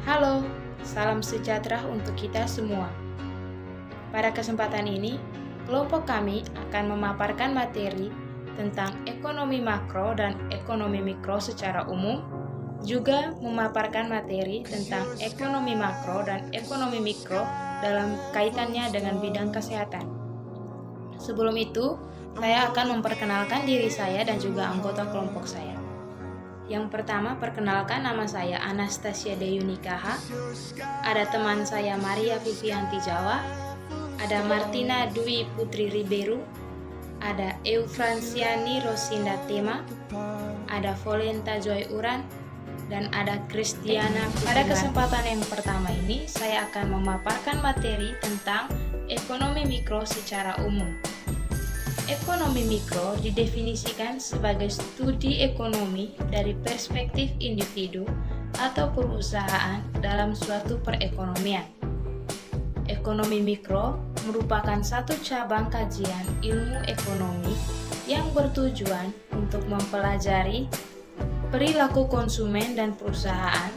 Halo, salam sejahtera untuk kita semua. Pada kesempatan ini, kelompok kami akan memaparkan materi tentang ekonomi makro dan ekonomi mikro secara umum, juga memaparkan materi tentang ekonomi makro dan ekonomi mikro dalam kaitannya dengan bidang kesehatan. Sebelum itu, saya akan memperkenalkan diri saya dan juga anggota kelompok saya. Yang pertama, perkenalkan, nama saya Anastasia Deyunikaha. Ada teman saya Maria Vivianti Jawa, ada Martina Dwi Putri Ribeiro, ada Eufransiani Rosinda Tema, ada Volenta Joy Uran, dan ada Kristiana. Pada kesempatan yang pertama ini, saya akan memaparkan materi tentang ekonomi mikro secara umum. Ekonomi mikro didefinisikan sebagai studi ekonomi dari perspektif individu atau perusahaan dalam suatu perekonomian. Ekonomi mikro merupakan satu cabang kajian ilmu ekonomi yang bertujuan untuk mempelajari perilaku konsumen dan perusahaan,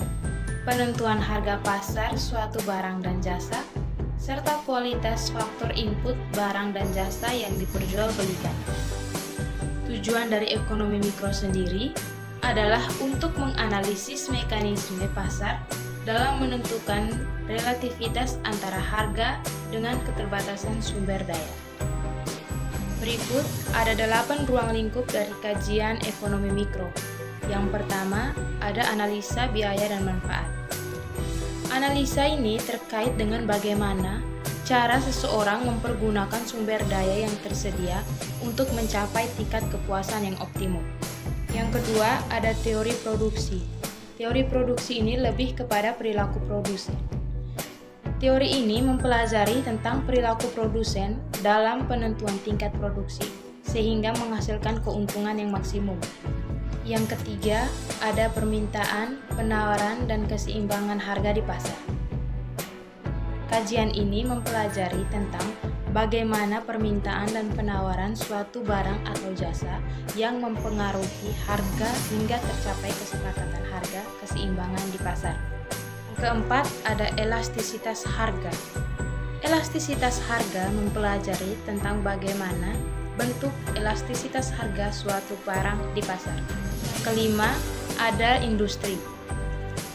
penentuan harga pasar suatu barang dan jasa, serta kualitas faktor input barang dan jasa yang diperjualbelikan. Tujuan dari ekonomi mikro sendiri adalah untuk menganalisis mekanisme pasar dalam menentukan relativitas antara harga dengan keterbatasan sumber daya. Berikut ada 8 ruang lingkup dari kajian ekonomi mikro. Yang pertama, ada analisa biaya dan manfaat. Analisa ini terkait dengan bagaimana cara seseorang mempergunakan sumber daya yang tersedia untuk mencapai tingkat kepuasan yang optimum. Yang kedua, ada teori produksi. Teori produksi ini lebih kepada perilaku produsen. Teori ini mempelajari tentang perilaku produsen dalam penentuan tingkat produksi, sehingga menghasilkan keuntungan yang maksimum. Yang ketiga, ada permintaan, penawaran, dan keseimbangan harga di pasar. Kajian ini mempelajari tentang bagaimana permintaan dan penawaran suatu barang atau jasa yang mempengaruhi harga hingga tercapai kesepakatan harga keseimbangan di pasar. Keempat, ada elastisitas harga. Elastisitas harga mempelajari tentang bagaimana bentuk elastisitas harga suatu barang di pasar. Kelima, ada industri.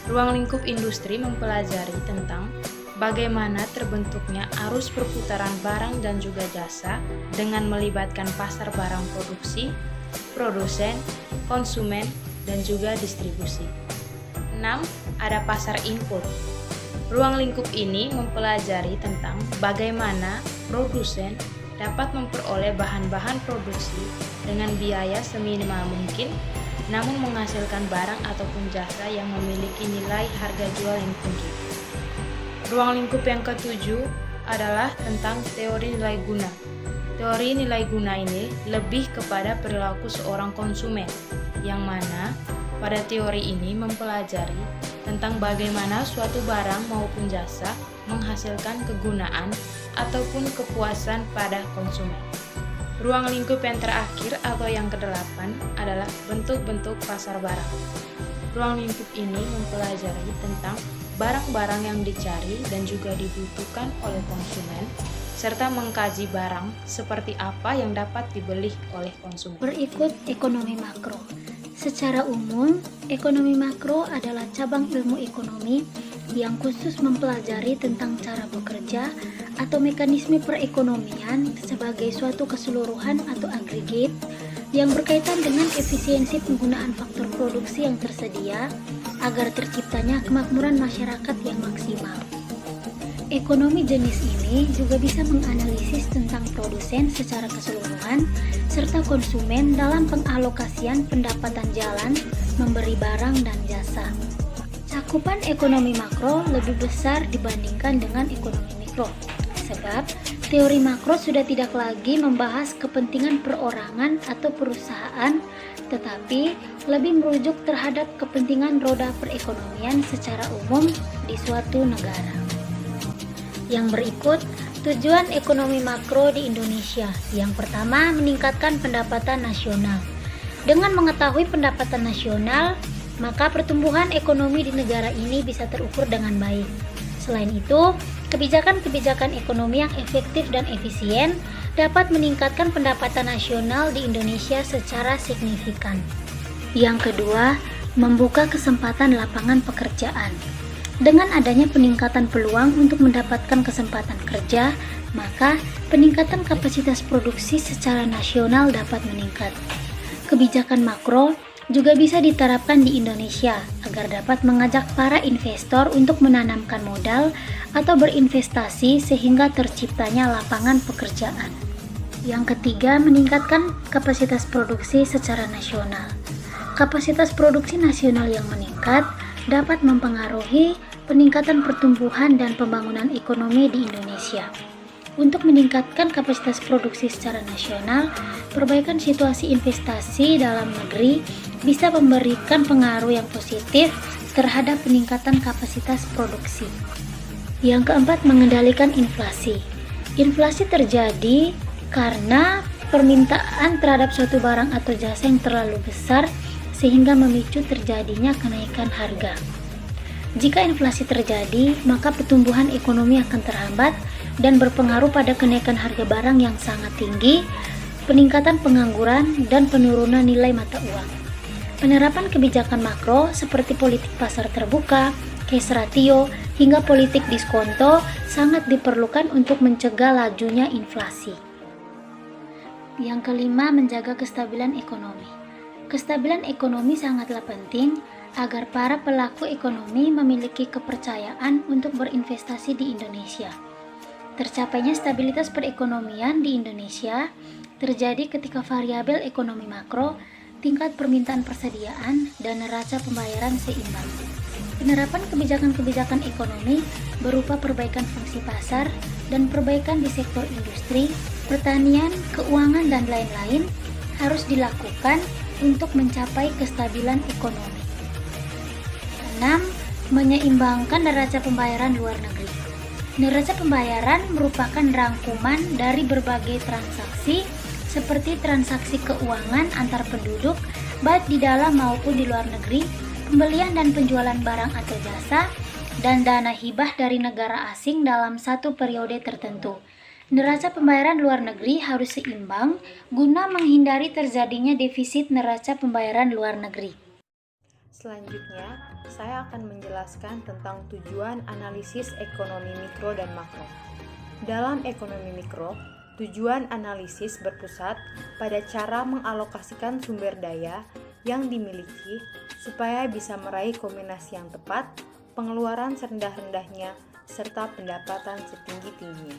Ruang lingkup industri mempelajari tentang bagaimana terbentuknya arus perputaran barang dan juga jasa dengan melibatkan pasar barang produksi, produsen, konsumen, dan juga distribusi. 6. Ada pasar input. Ruang lingkup ini mempelajari tentang bagaimana produsen dapat memperoleh bahan-bahan produksi dengan biaya seminimal mungkin, namun menghasilkan barang ataupun jasa yang memiliki nilai harga jual yang tinggi. Ruang lingkup yang ketujuh adalah tentang teori nilai guna. Teori nilai guna ini lebih kepada perilaku seorang konsumen, yang mana pada teori ini mempelajari tentang bagaimana suatu barang maupun jasa menghasilkan kegunaan ataupun kepuasan pada konsumen. Ruang lingkup yang terakhir atau yang kedelapan adalah bentuk-bentuk pasar barang. Ruang lingkup ini mempelajari tentang barang-barang yang dicari dan juga dibutuhkan oleh konsumen, serta mengkaji barang seperti apa yang dapat dibeli oleh konsumen. Berikut ekonomi makro. Secara umum, ekonomi makro adalah cabang ilmu ekonomi yang khusus mempelajari tentang cara bekerja atau mekanisme perekonomian sebagai suatu keseluruhan atau agregat yang berkaitan dengan efisiensi penggunaan faktor produksi yang tersedia agar terciptanya kemakmuran masyarakat yang maksimal. Ekonomi jenis ini juga bisa menganalisis tentang produsen secara keseluruhan serta konsumen dalam pengalokasian pendapatan jalan, memberi barang dan jasa. Cakupan ekonomi makro lebih besar dibandingkan dengan ekonomi mikro, sebab teori makro sudah tidak lagi membahas kepentingan perorangan atau perusahaan, tetapi lebih merujuk terhadap kepentingan roda perekonomian secara umum di suatu negara. Yang berikut, tujuan ekonomi makro di Indonesia. Yang pertama, meningkatkan pendapatan nasional. Dengan mengetahui pendapatan nasional, maka pertumbuhan ekonomi di negara ini bisa terukur dengan baik. Selain itu, kebijakan-kebijakan ekonomi yang efektif dan efisien dapat meningkatkan pendapatan nasional di Indonesia secara signifikan. Yang kedua, membuka kesempatan lapangan pekerjaan. Dengan adanya peningkatan peluang untuk mendapatkan kesempatan kerja, maka peningkatan kapasitas produksi secara nasional dapat meningkat. Kebijakan makro juga bisa diterapkan di Indonesia agar dapat mengajak para investor untuk menanamkan modal atau berinvestasi sehingga terciptanya lapangan pekerjaan. Yang ketiga, meningkatkan kapasitas produksi secara nasional. Kapasitas produksi nasional yang meningkat dapat mempengaruhi peningkatan pertumbuhan dan pembangunan ekonomi di Indonesia. Untuk meningkatkan kapasitas produksi secara nasional, perbaikan situasi investasi dalam negeri bisa memberikan pengaruh yang positif terhadap peningkatan kapasitas produksi. Yang keempat, mengendalikan inflasi. Inflasi terjadi karena permintaan terhadap suatu barang atau jasa yang terlalu besar sehingga memicu terjadinya kenaikan harga. Jika inflasi terjadi, maka pertumbuhan ekonomi akan terhambat dan berpengaruh pada kenaikan harga barang yang sangat tinggi, peningkatan pengangguran, dan penurunan nilai mata uang. Penerapan kebijakan makro seperti politik pasar terbuka, cash ratio, hingga politik diskonto sangat diperlukan untuk mencegah lajunya inflasi. Yang kelima, menjaga kestabilan ekonomi. Kestabilan ekonomi sangatlah penting agar para pelaku ekonomi memiliki kepercayaan untuk berinvestasi di Indonesia. Tercapainya stabilitas perekonomian di Indonesia terjadi ketika variabel ekonomi makro, tingkat permintaan persediaan, dan neraca pembayaran seimbang. Penerapan kebijakan-kebijakan ekonomi berupa perbaikan fungsi pasar dan perbaikan di sektor industri, pertanian, keuangan, dan lain-lain harus dilakukan untuk mencapai kestabilan ekonomi. 6. Menyeimbangkan neraca pembayaran luar negeri. Neraca pembayaran merupakan rangkuman dari berbagai transaksi seperti transaksi keuangan antar penduduk baik di dalam maupun di luar negeri, pembelian dan penjualan barang atau jasa, dan dana hibah dari negara asing dalam satu periode tertentu. Neraca pembayaran luar negeri harus seimbang guna menghindari terjadinya defisit neraca pembayaran luar negeri. Selanjutnya, saya akan menjelaskan tentang tujuan analisis ekonomi mikro dan makro. Dalam ekonomi mikro, tujuan analisis berpusat pada cara mengalokasikan sumber daya yang dimiliki supaya bisa meraih kombinasi yang tepat, pengeluaran serendah-rendahnya, serta pendapatan setinggi-tingginya.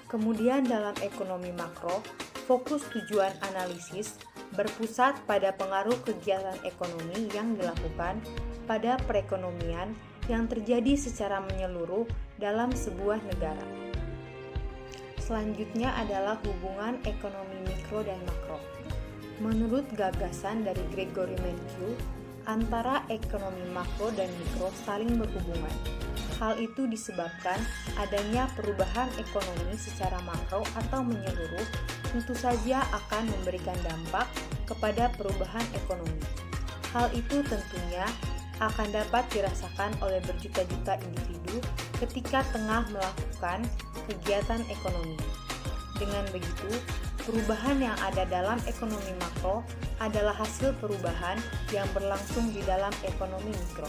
Kemudian dalam ekonomi makro, fokus tujuan analisis berpusat pada pengaruh kegiatan ekonomi yang dilakukan pada perekonomian yang terjadi secara menyeluruh dalam sebuah negara. Selanjutnya adalah hubungan ekonomi mikro dan makro. Menurut gagasan dari Gregory Mankiw, antara ekonomi makro dan mikro saling berhubungan. Hal itu disebabkan adanya perubahan ekonomi secara makro atau menyeluruh tentu saja akan memberikan dampak kepada perubahan ekonomi. Hal itu tentunya akan dapat dirasakan oleh berjuta-juta individu ketika tengah melakukan kegiatan ekonomi. Dengan begitu, perubahan yang ada dalam ekonomi makro adalah hasil perubahan yang berlangsung di dalam ekonomi mikro.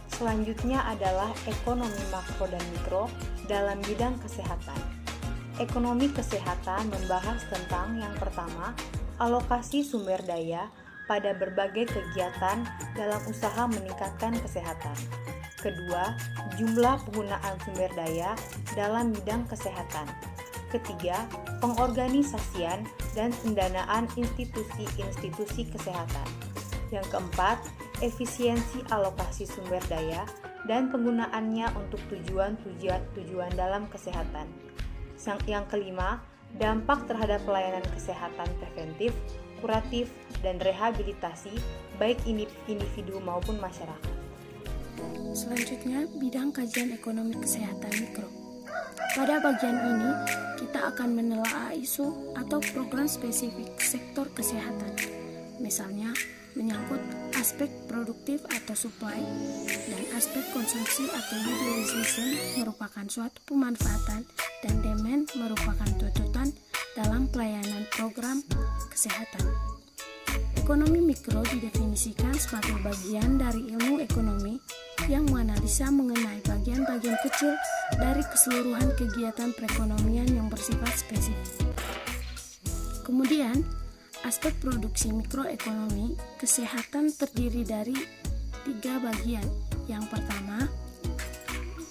Selanjutnya adalah ekonomi makro dan mikro dalam bidang kesehatan. Ekonomi kesehatan membahas tentang yang pertama, alokasi sumber daya pada berbagai kegiatan dalam usaha meningkatkan kesehatan. Kedua, jumlah penggunaan sumber daya dalam bidang kesehatan. Ketiga, pengorganisasian dan pendanaan institusi-institusi kesehatan. Yang keempat, efisiensi alokasi sumber daya dan penggunaannya untuk tujuan dalam kesehatan. Yang kelima, dampak terhadap pelayanan kesehatan preventif, kuratif, dan rehabilitasi baik individu maupun masyarakat. Selanjutnya, bidang kajian ekonomi kesehatan mikro. Pada bagian ini, kita akan menelaah isu atau program spesifik sektor kesehatan. Misalnya, menyangkut aspek produktif atau supply, dan aspek konsumsi atau utilization merupakan suatu pemanfaatan, dan demand merupakan tuntutan dalam pelayanan program kesehatan. Ekonomi mikro didefinisikan sebagai bagian dari ilmu ekonomi yang menganalisa mengenai bagian-bagian kecil dari keseluruhan kegiatan perekonomian yang bersifat spesifik. Kemudian, aspek produksi mikroekonomi kesehatan terdiri dari 3 bagian. Yang pertama,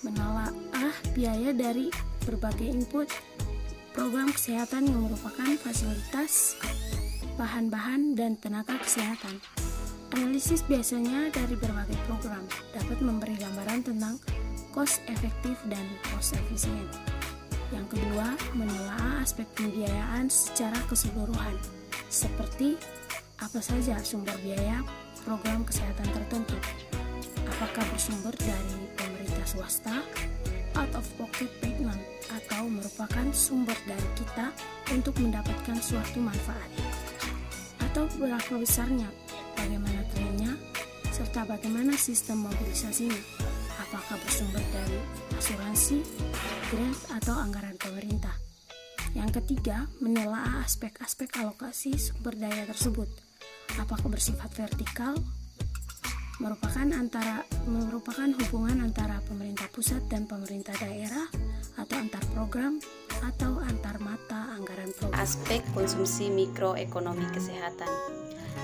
menelaah biaya dari berbagai input program kesehatan yang merupakan fasilitas, bahan-bahan, dan tenaga kesehatan. Analisis biasanya dari berbagai program dapat memberi gambaran tentang cost efektif dan cost efisien. Yang kedua, menelaah aspek pembiayaan secara keseluruhan, seperti apa saja sumber biaya program kesehatan tertentu. Apakah bersumber dari pemerintah swasta, out of pocket payment, atau merupakan sumber dari kita untuk mendapatkan suatu manfaat. Atau berapa besarnya, bagaimana trennya, serta bagaimana sistem mobilisasinya. Apakah bersumber dari asuransi, grant, atau anggaran pemerintah. Yang ketiga, menelaah aspek-aspek alokasi sumber daya tersebut. Apakah bersifat vertikal, merupakan hubungan antara pemerintah pusat dan pemerintah daerah, atau antar program, atau antar mata anggaran program. Aspek konsumsi mikroekonomi kesehatan.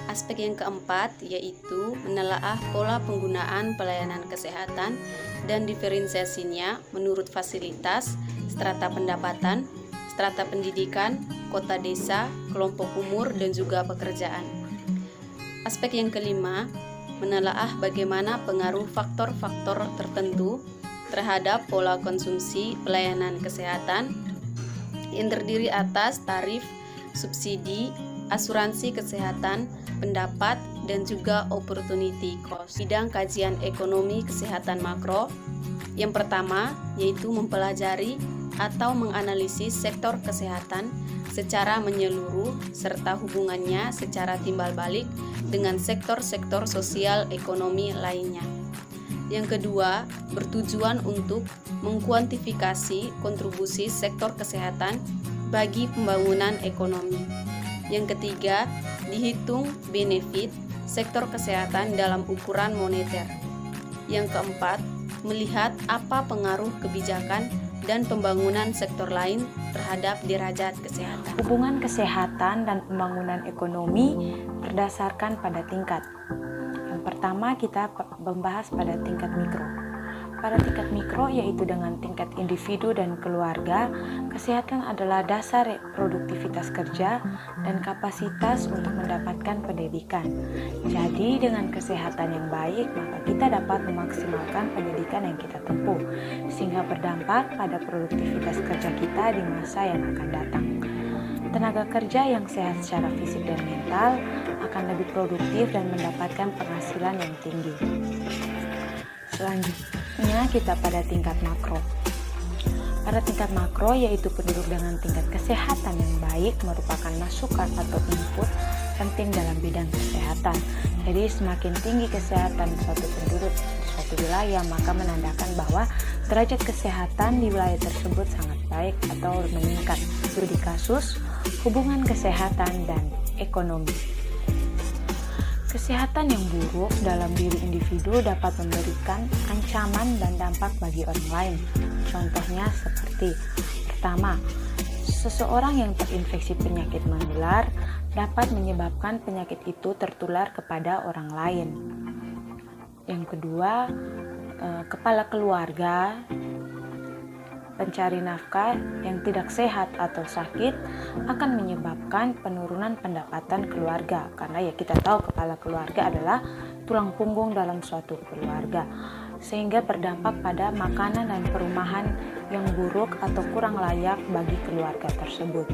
Aspek yang keempat yaitu menelaah pola penggunaan pelayanan kesehatan dan diferensiasinya menurut fasilitas, strata pendapatan, strata pendidikan, kota desa, kelompok umur, dan juga pekerjaan. Aspek yang kelima, menelaah bagaimana pengaruh faktor-faktor tertentu terhadap pola konsumsi pelayanan kesehatan yang terdiri atas tarif, subsidi, asuransi kesehatan, pendapat, dan juga opportunity cost. Bidang kajian ekonomi kesehatan makro yang pertama yaitu mempelajari atau menganalisis sektor kesehatan secara menyeluruh serta hubungannya secara timbal balik dengan sektor-sektor sosial ekonomi lainnya. Yang kedua, bertujuan untuk mengkuantifikasi kontribusi sektor kesehatan bagi pembangunan ekonomi. Yang ketiga, dihitung benefit sektor kesehatan dalam ukuran moneter. Yang keempat, melihat apa pengaruh kebijakan dan pembangunan sektor lain terhadap derajat kesehatan. Hubungan kesehatan dan pembangunan ekonomi berdasarkan pada tingkat. Yang pertama kita membahas pada tingkat mikro. Pada tingkat mikro yaitu dengan tingkat individu dan keluarga, kesehatan adalah dasar produktivitas kerja dan kapasitas untuk mendapatkan pendidikan. Jadi dengan kesehatan yang baik, maka kita dapat memaksimalkan pendidikan yang kita tempuh, sehingga berdampak pada produktivitas kerja kita di masa yang akan datang. Tenaga kerja yang sehat secara fisik dan mental akan lebih produktif dan mendapatkan penghasilan yang tinggi. Selanjutnya kita pada tingkat makro. Pada tingkat makro yaitu penduduk dengan tingkat kesehatan yang baik merupakan masukan atau input penting dalam bidang kesehatan. Jadi semakin tinggi kesehatan suatu penduduk di suatu wilayah, maka menandakan bahwa derajat kesehatan di wilayah tersebut sangat baik atau meningkat. Studi kasus hubungan kesehatan dan ekonomi. Kesehatan yang buruk dalam diri individu dapat memberikan ancaman dan dampak bagi orang lain. Contohnya seperti, pertama, seseorang yang terinfeksi penyakit menular dapat menyebabkan penyakit itu tertular kepada orang lain. Yang kedua, kepala keluarga pencari nafkah yang tidak sehat atau sakit akan menyebabkan penurunan pendapatan keluarga, karena ya kita tahu kepala keluarga adalah tulang punggung dalam suatu keluarga, sehingga berdampak pada makanan dan perumahan yang buruk atau kurang layak bagi keluarga tersebut.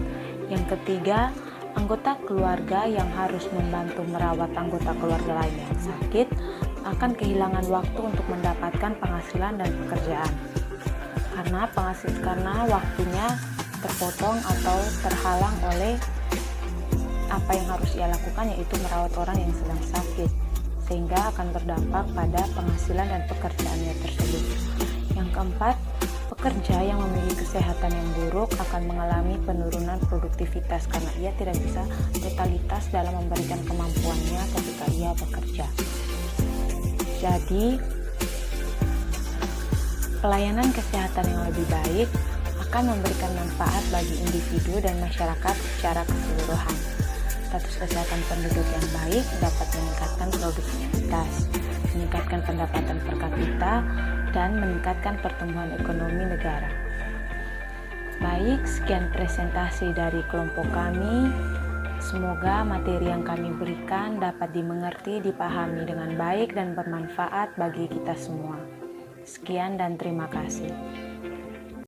Yang ketiga, anggota keluarga yang harus membantu merawat anggota keluarga lain yang sakit akan kehilangan waktu untuk mendapatkan penghasilan dan pekerjaan. Karena waktunya terpotong atau terhalang oleh apa yang harus ia lakukan yaitu merawat orang yang sedang sakit, sehingga akan berdampak pada penghasilan dan pekerjaannya tersebut. Yang keempat, pekerja yang memiliki kesehatan yang buruk akan mengalami penurunan produktivitas karena ia tidak bisa totalitas dalam memberikan kemampuannya ketika ia bekerja. Jadi, pelayanan kesehatan yang lebih baik akan memberikan manfaat bagi individu dan masyarakat secara keseluruhan. Status kesehatan penduduk yang baik dapat meningkatkan produktivitas, meningkatkan pendapatan per kapita, dan meningkatkan pertumbuhan ekonomi negara. Baik, sekian presentasi dari kelompok kami. Semoga materi yang kami berikan dapat dimengerti, dipahami dengan baik dan bermanfaat bagi kita semua. Sekian dan terima kasih.